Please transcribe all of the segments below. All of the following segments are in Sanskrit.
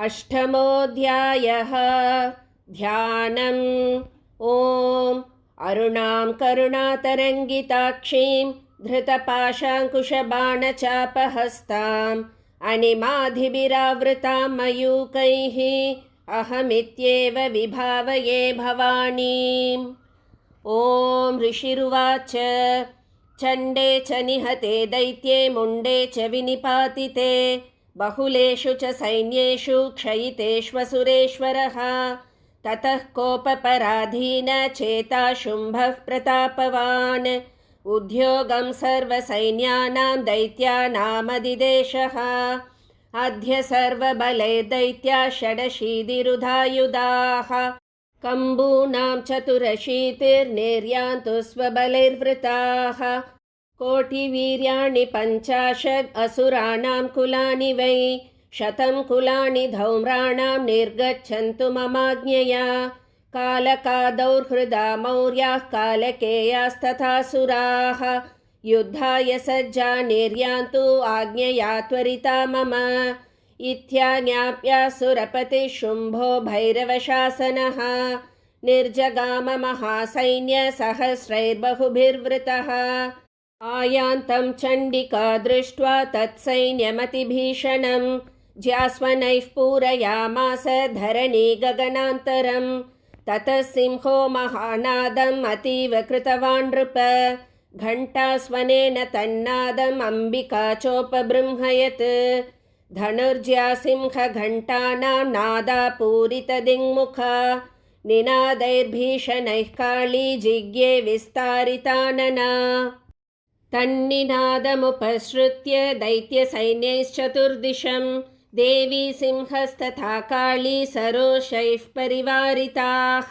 अष्टमोऽध्यायः। ध्यानम्। ॐ अरुणां करुणातरङ्गिताक्षीं धृतपाशाङ्कुशबाणचापहस्ताम् अनिमाधिभिरावृतां मयूकैः अहमित्येव विभावये भवानीम्। ॐ ऋषिरुवाच। चण्डे च निहते दैत्ये मुण्डे च विनिपातिते बहुलेषु च सैन्येषु क्षयितेष्वसुरेश्वरः ततः कोपपराधीन चेता शुम्भः प्रतापवान् उद्योगं सर्वसैन्यानां दैत्यानामधिदेशः अद्य सर्वबलैर्दैत्या षडशीतिरुधायुधाः कम्बूनां चतुरशीतिर्निर्यान्तु स्वबलैर्वृताः कोटिवीर्याणि 50 असुराणां कुलानि वै 100 कुलानि धौम्राणां निर्गच्छन्तु ममाज्ञया कालकादौर्हृदा मौर्याः कालकेयास्तथासुराः युद्धाय सज्जा निर्यान्तु आज्ञया त्वरिता मम इत्याज्ञाप्यासुरपतिः शुम्भो भैरवशासनः निर्जगाम महासैन्यसहस्रैर्बहुभिर्वृतः आयान्तं चण्डिका दृष्ट्वा तत्सैन्यमतिभीषणं ज्यास्वनैः पूरयामास धरणी गगनान्तरं ततः सिंहो महानादम् अतीव कृतवान् नृप घण्टास्वनेन तन्नादम् अम्बिका चोपबृंहयत् धनुर्ज्या सिंहघण्टानां नादापूरितदिङ्मुखा निनादैर्भीषणैः काली जिज्ञे विस्तारितानना तन्निनादमुपसृत्य दैत्यसैन्यैश्चतुर्दिशं देवी सिंहस्तथा काली सरोषैः परिवारिताः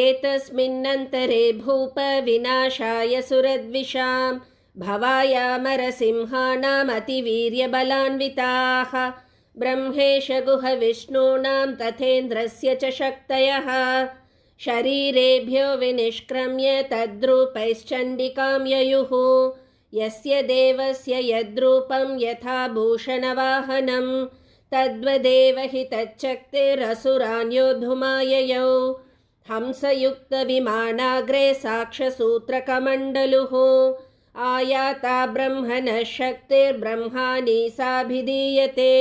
एतस्मिन्नन्तरे भूप विनाशाय सुरद्विषां भवायामरसिंहानामतिवीर्यबलान्विताः ब्रह्मेश गुहविष्णूनां तथेन्द्रस्य च शक्तयः शरीरेभ्यो विनिष्क्रम्य तद्रूपैश्चण्डिकां ययुः यस्य देवस्य यद्रूपं यथा भूषणवाहनं तद्वदेव हि तच्चक्तिरसुरान् योद्धुमाययौ हंसयुक्तविमानाग्रे साक्षसूत्रकमण्डलुः आयाता ब्रह्मणः शक्तिर्ब्रह्माणि साभिधीयते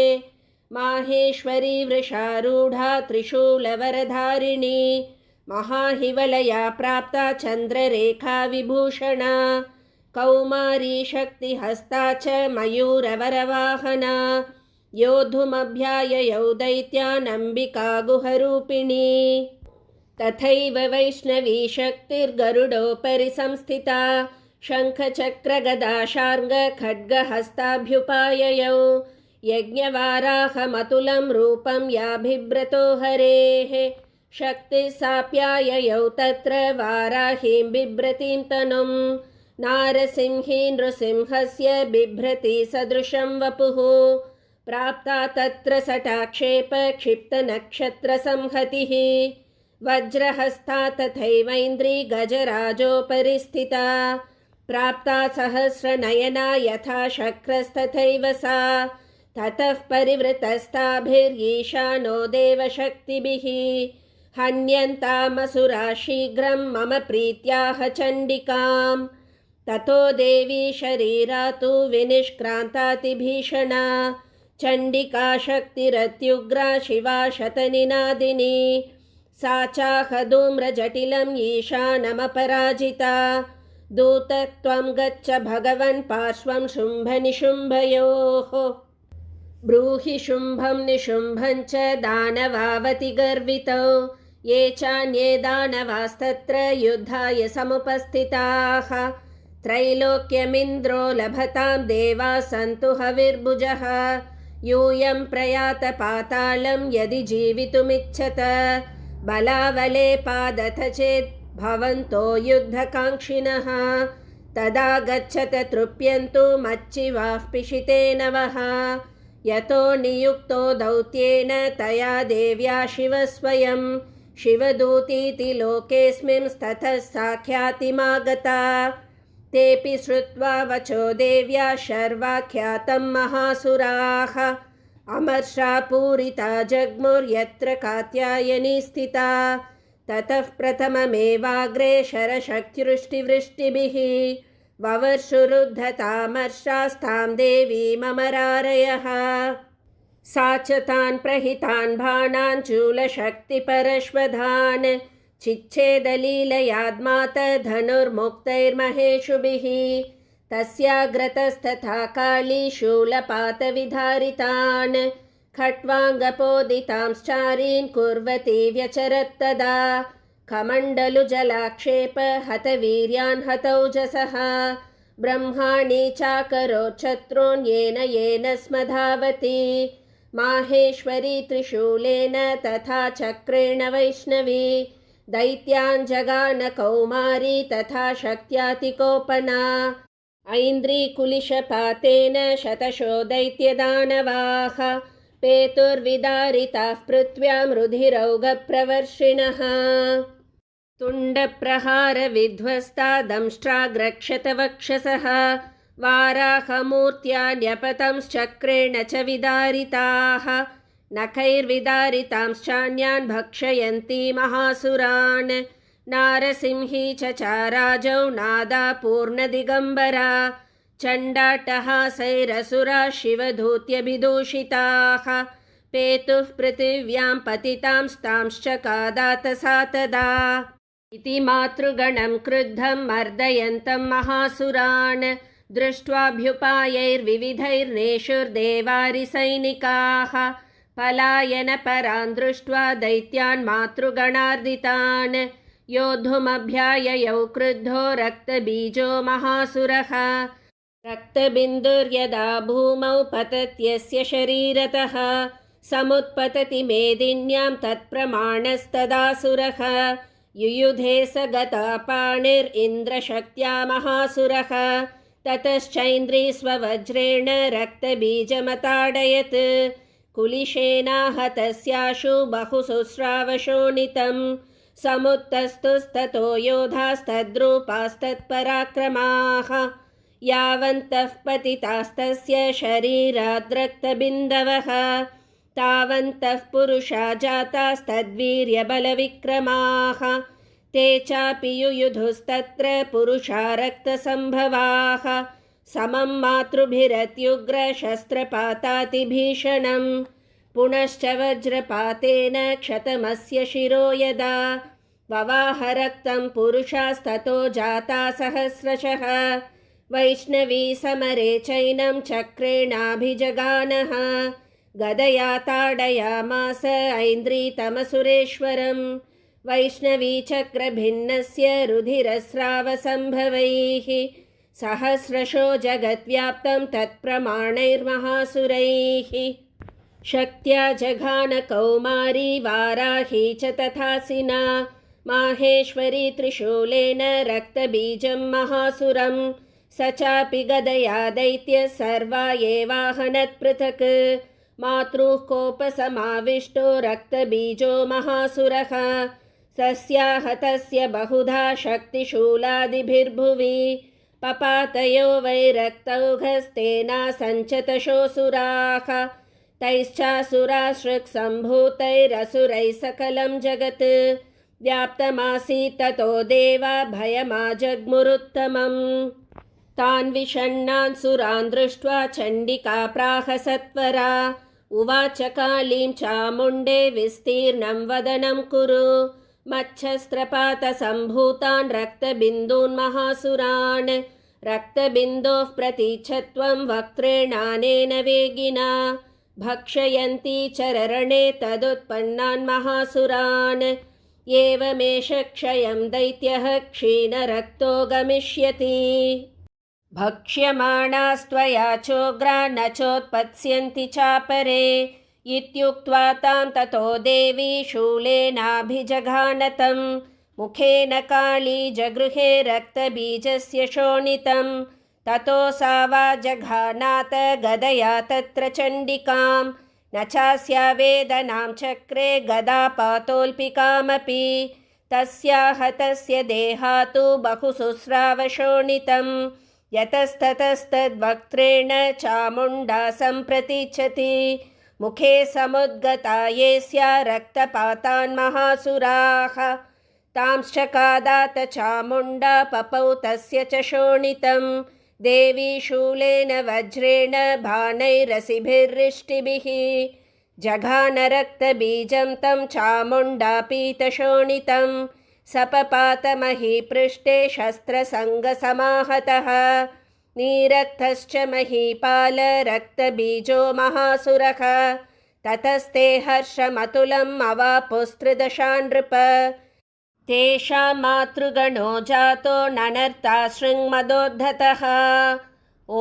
माहेश्वरी वृषारूढा त्रिशूलवरधारिणी महाहिवलया प्राप्ता चन्द्ररेखा विभूषणा कौमारी शक्तिहस्ता च मयूरवरवाहना योद्धुमभ्याययौ दैत्यानम्बिका गुहरूपिणी तथैव वैष्णवी शक्तिर्गरुडोपरि संस्थिता शङ्खचक्रगदाशार्ङ्गखड्गहस्ताभ्युपाययौ यज्ञवाराहमतुलं रूपं याभिव्रतो हरेः शक्तिः साप्याययौ तत्र वाराहीं बिभ्रतीं तनुं नारसिंही नृसिंहस्य बिभ्रति सदृशं वपुः प्राप्ता तत्र सटाक्षेप क्षिप्तनक्षत्रसंहतिः वज्रहस्ता तथैवैन्द्री गजराजोपरि स्थिता प्राप्ता सहस्रनयना यथा शक्रस्तथैव सा ततः परिवृतस्ताभिर्यीशानो देवशक्तिभिः हन्यन्तामसुरा शीघ्रं मम प्रीत्याह चण्डिकां ततो देवी शरीरातु विनिष्क्रान्तातिभीषणा चण्डिका शक्तिरत्युग्रा शिवा शतनिनादिनी सा चाहधूम्रजटिलं ईशानमपराजिता दूतत्वं गच्छ भगवन् पार्श्वं शुम्भनिशुम्भयोः ब्रूहि शुम्भं निशुम्भं च दानवावतिगर्वितौ ये चान्ये दानवास्तत्र युद्धाय समुपस्थिताः त्रैलोक्यमिन्द्रो लभतां देवा सन्तु हविर्भुजः यूयं प्रयात पातालं यदि जीवितुमिच्छत बलावले पादथ चेत् भवन्तो युद्धकाङ्क्षिणः तदा गच्छत तृप्यन्तु मच्चिवाः पिशिते नवः यतो नियुक्तो दौत्येन तया देव्या शिवस्वयं शिवदूतीति लोकेऽस्मिंस्ततः साख्यातिमागता तेऽपि श्रुत्वा वचो देव्या शर्वाख्यातं महासुराः अमर्षा पूरिता जग्मुर्यत्र कात्यायनी स्थिता ततः प्रथममेवाग्रे शरशक्तिवृष्टिवृष्टिभिः ववर्षुरुद्धतामर्षास्तां देवीममरारयः सा च तान् प्रहितान् बाणान् चूलशक्तिपरश्वधान् चिच्छेदलीलयाद्मात धनुर्मुक्तैर्महेषुभिः तस्याग्रतस्तथा काली शूलपातविधारितान् खट्वाङ्गपोदितांश्चारीन् कुर्वती व्यचरत्तदा कमण्डलुजलाक्षेप हतवीर्यान् हतौजसः ब्रह्माणि चाकरोच्छत्रून् येन स्मधावती माहेश्वरी त्रिशूलेन तथा चक्रेण वैष्णवी दैत्यान् जगान कौमारी तथा शक्त्यातिकोपना ऐन्द्रीकुलिशपातेन शतशो दैत्यदानवाः पेतुर्विदारिताः पृथ्व्यां रुधिरौघप्रवर्षिणः तुण्डप्रहारविध्वस्ता दंष्ट्राग्रक्षतवक्षसः वाराहमूर्त्यान्यपतंश्चक्रेण च विदारिताः नखैर्विदारितांश्चान्यान् भक्षयन्ती महासुरान् नारसिंही च चाराजौ नादा पूर्णदिगम्बरा चण्डाट्टहासैरसुरा शिवधूत्यभिदूषिताः पेतुः पृथिव्यां पतितांस्तांश्च कादातसा तदा इति मातृगणं क्रुद्धं मर्दयन्तं महासुरान् दृष्ट्वाभ्युपायैर्विविधैर्नेषुर्देवारिसैनिकाः पलायनपरान् दृष्ट्वा दैत्यान् मातृगणार्दितान् योद्धुमभ्याययौ क्रुद्धो रक्तबीजो महासुरः रक्तबिन्दुर्यदा भूमौ पतत्यस्य शरीरतः समुत्पतति मेदिन्यां तत्प्रमाणस्तदासुरः युयुधे स गता पाणिरिन्द्रशक्त्या महासुरः ततश्चैन्द्री स्ववज्रेण रक्तबीजमताडयत् कुलिशेनाहतस्याशु बहुशुस्रावशोणितं समुत्तस्तुस्ततो योधास्तद्रूपास्तत्पराक्रमाः यावन्तः पतितास्तस्य शरीराद्रक्तबिन्दवः तावन्तः पुरुषा जातास्तद्वीर्यबलविक्रमाः ते चापि युयुधुस्तत्र पुरुषा रक्तसम्भवाः समं मातृभिरत्युग्रशस्त्रपातातिभीषणं पुनश्च वज्रपातेन क्षतमस्य शिरो यदा ववाह रक्तं पुरुषास्ततो जाता सहस्रशः वैष्णवी समरे चैनं चक्रेणाभिजगानः गदया ताडयामास ऐन्द्रीतमसुरेश्वरं वैष्णवी चक्रभिन्नस्य रुधिरस्रावसम्भवैः सहस्रशो जगद्व्याप्तं तत्प्रमाणैर्महासुरैः शक्त्या जघान कौमारी वाराही च तथासिना माहेश्वरी त्रिशूलेन रक्तबीजं महासुरं स चापि गदया दैत्य सर्वा एवाहनत् पृथक् मातृः कोपसमाविष्टो रक्तबीजो महासुरः तस्याहतस्य बहुधा शक्तिशूलादिभिर्भुवि पपातयो वै रक्तौघस्तेनासञ्चतशोऽसुराः तैश्चासुराश्रुक्सम्भूतैरसुरैः सकलं जगत् व्याप्तमासीत् ततो देवा भयमाजग्मुरुत्तमम् तान् विषण्णान् सुरान् दृष्ट्वा चण्डिका प्राह सत्वरा उवाच कालीं चामुण्डे विस्तीर्णं वदनं कुरु मच्छस्त्रपातसम्भूतान् रक्तबिन्दून् महासुरान् रक्तबिन्दोः प्रतीच्छत्वं वक्त्रेणानेन वेगिना भक्षयन्ती चररणे तदुत्पन्नान् महासुरान् एवमेष क्षयं दैत्यः क्षीणरक्तो गमिष्यति भक्ष्यमाणास्त्वया चोग्रा न चोत्पत्स्यन्ति चापरे इत्युक्त्वा तां ततो देवी शूलेनाभिजघानतं मुखेन काली जगृहे रक्तबीजस्य शोणितं ततो सा वा जघानात गदया तत्र चण्डिकां न चास्या वेदनां चक्रे गदापातोल्पिकामपि तस्याहतस्य देहातु बहुशुस्रावशोणितं यतस्ततस्तद्वक्त्रेण चामुण्डा सम्प्रतीच्छति मुखे समुद्गता येस्या रक्तपातान् महासुराः तांश्चकादात चामुण्डा पपौ तस्य च शोणितं देवी शूलेन वज्रेण बाणैरसिभिर्रिष्टिभिः जघानरक्तबीजं तं चामुण्डापीतशोणितं सपपातमहीपृष्ठे शस्त्रसङ्गसमाहतः नीरक्तश्च महीपाल रक्तबीजो महासुरः ततस्ते हर्षमतुलम् अवापुस्त्रिदशा नृप तेषां मातृगणो जातो ननर्ता शृङ्मदोद्धतः। ॐ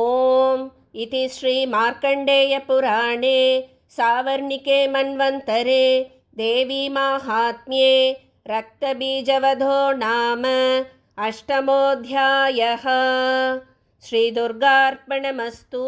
इति श्रीमार्कण्डेयपुराणे सावर्णिके मन्वन्तरे देवीमाहात्म्ये रक्तबीजवधो नाम अष्टमोऽध्यायः। श्रीदुर्गार्पणमस्तु।